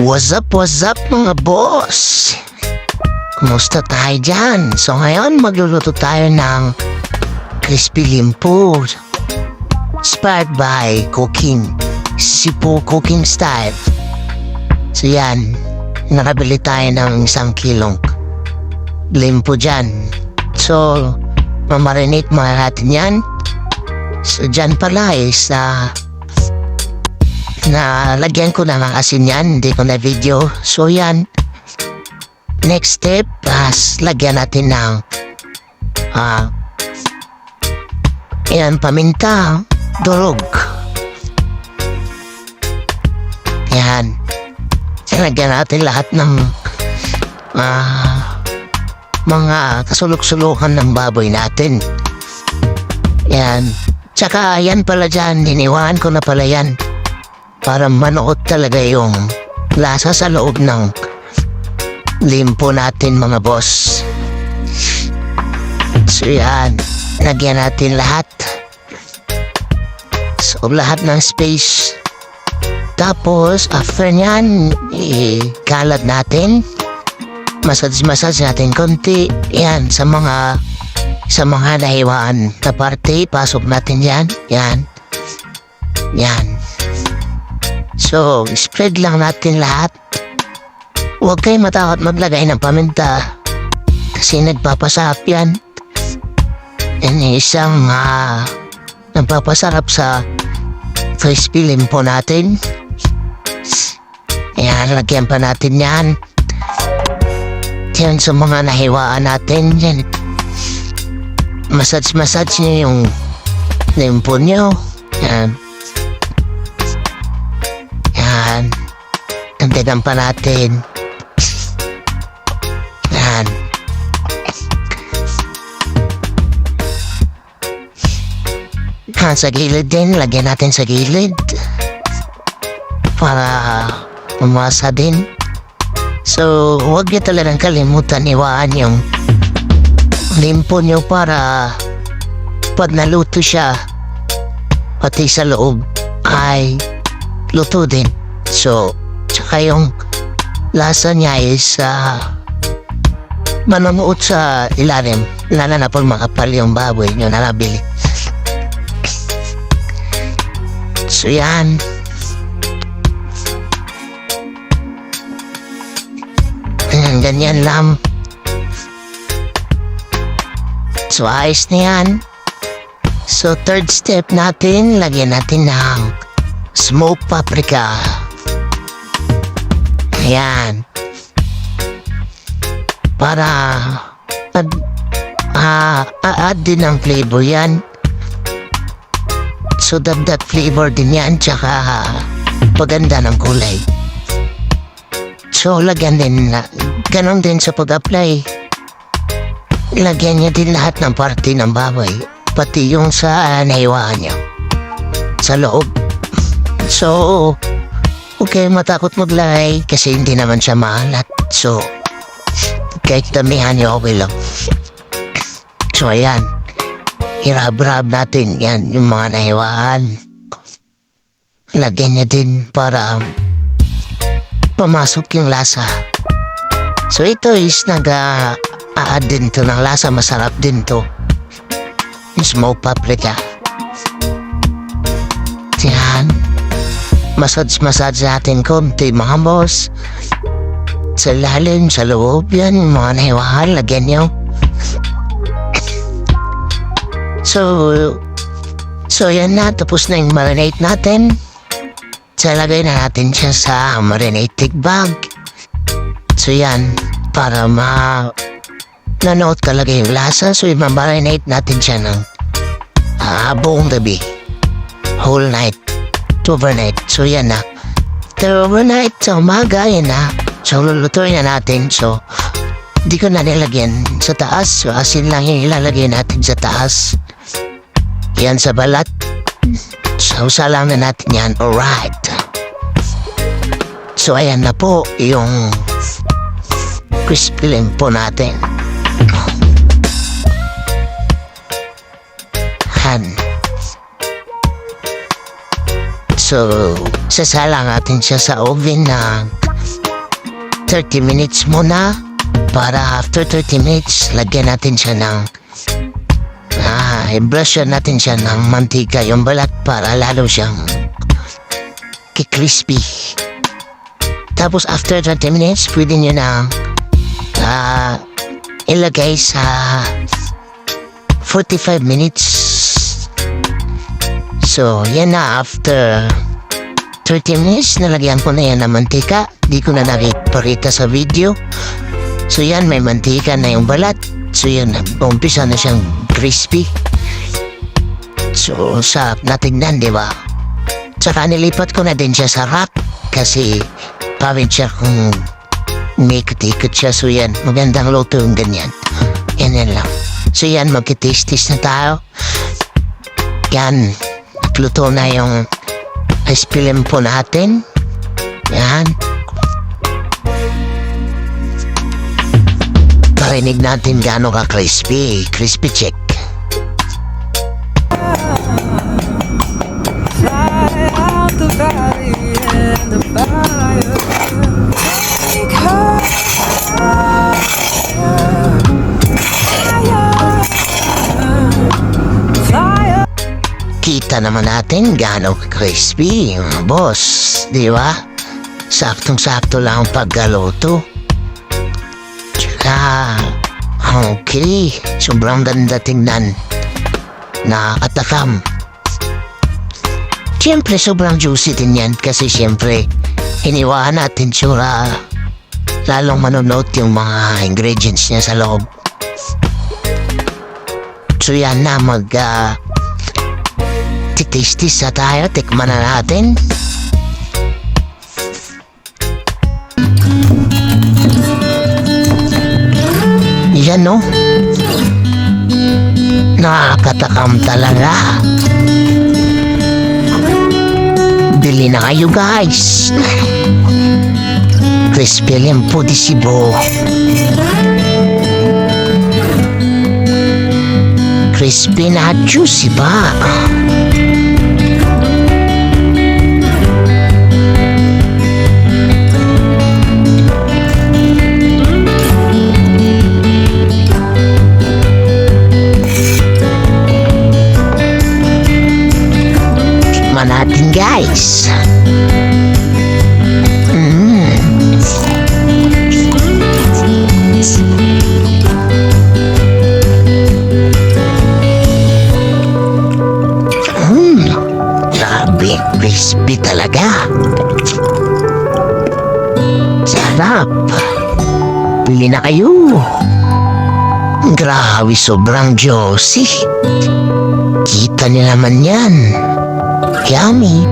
What's up mga boss? Kumusta tayo dyan? So ngayon magluluto tayo ng crispy limpo inspired by cooking Cebu cooking style. So yan, nakabili tayo ng 1 kilong limpo dyan. So mamarinate mga natin yan. So dyan pala is lagyan ko na ng asin yan, hindi ko na video. So yan, next step, lagyan natin ng paminta, durog. Yan, lagyan natin lahat ng mga kasulok-sulukan ng baboy natin. Yan, tsaka yan pala dyan, iniwan ko na pala yan para manuot talaga yung lasa sa loob ng limpo natin mga boss. So yan, lagyan natin lahat. So lahat ng space. Tapos after nyan, ikalat natin. Massage natin konti. Yan, sa mga nahiwaan na parte, pasok natin yan. Yan. So, spread lang natin lahat. Huwag kayo matakot maglagay ng paminta kasi nagpapasarap yan. Yan isang nagpapasarap sa crispy limpo natin. Yan, lagyan pa natin yan. Yan sa mga nahiwaan natin. Yan. Massage nyo yung limpo nyo. Yan. Tantigan pa natin. Yan. Sa gilid din, lagyan natin sa gilid para umasa din. So, huwag nyo talagang kalimutan iwaan yung limpo nyo para pag naluto siya, pati sa loob ay luto din. So, tsaka yung lasa niya is manunuot sa ilalim, lalo na pag makapal yung baboy nyo na nabili. So yan, ganyan lang. So ayos na yan. So third step natin, lagyan natin ng smoked paprika. Ayan. Para add din ng flavor yan. So dagdag flavor din yan, tsaka paganda ng kulay. So lagyan din ganon din sa pag-apply. Lagyan niya din lahat ng parte ng baboy, pati yung sa nahiwaan niya sa loob. So okay, matakot maglagay kasi hindi naman siya maalat. So, kahit damihan niyo okay lang. So, ayan. Hirab-rab natin. Yan, yung mga nahiwaan. Lagyan niya din para pumasok yung lasa. So, ito is nag-a-add din to ng lasa. Masarap din to. Yung smoked paprika. Yan. Massage natin konti mga boss. Sa lalim, sa loob yan, mga nahiwahan, lagyan nyo. So yan na, tapos na yung marinate natin. So lagay na natin siya sa marinating bag. So yan, para nanood talaga yung lasa. So i-marinate natin siya ng buong gabi, whole night, overnight. So yan na. Pero overnight sa umaga, yan na. So lulutuin na natin. So di ko na nilagyan sa taas. So asin lang yung ilalagay natin sa taas. Yan sa balat. So salang na natin yan. Alright. So ayan na po yung crispy limpo natin. Han. So, sasalang natin siya sa oven na 30 minutes muna para after 30 minutes, lagyan natin siya ng i-brush natin siya ng mantika yung balat para lalo siyang crispy. Tapos after 30 minutes, pwede nyo na ilagay sa 45 minutes. So, yan na after 30 minutes, nalagyan ko na yan ng mantika. Di ko na nakipakita sa video. So, yan, may mantika na yung balat. So, yan, umpisa na siyang crispy. So, sarap na tignan, di ba? Tsaka nilipat ko na din siya sa rack kasi pawin siya kung may ikot siya. So, yan, magandang luto yung ganyan. Yan lang. So, yan, magkitis-tis na tayo. Yan, luto na yung ice film po natin. Yan. Parinig natin gaano ka crispy. Crispy check. Fly out the valley and the fire. Take her fire. Kita naman natin gaano ka crispy, boss. Di ba? Saktong-sakto lang ang paggaluto. Okay, sobrang ganda tingnan. Nakakatakam. Siyempre, sobrang juicy din yan kasi siyempre, hiniwaan natin sura lalong manunod yung mga ingredients niya sa loob. So yan na, titistis na tayo, tikman na natin. Yan no, nakakatakam talaga. Bili na kayo guys. Crispy lempo di Cebu. Crispy na juicy ba? Natin guys. Grabe, crispy talaga. Sarap. Bili na kayo. Grabe, sobrang juicy. Kita niyo naman yan. Yummy.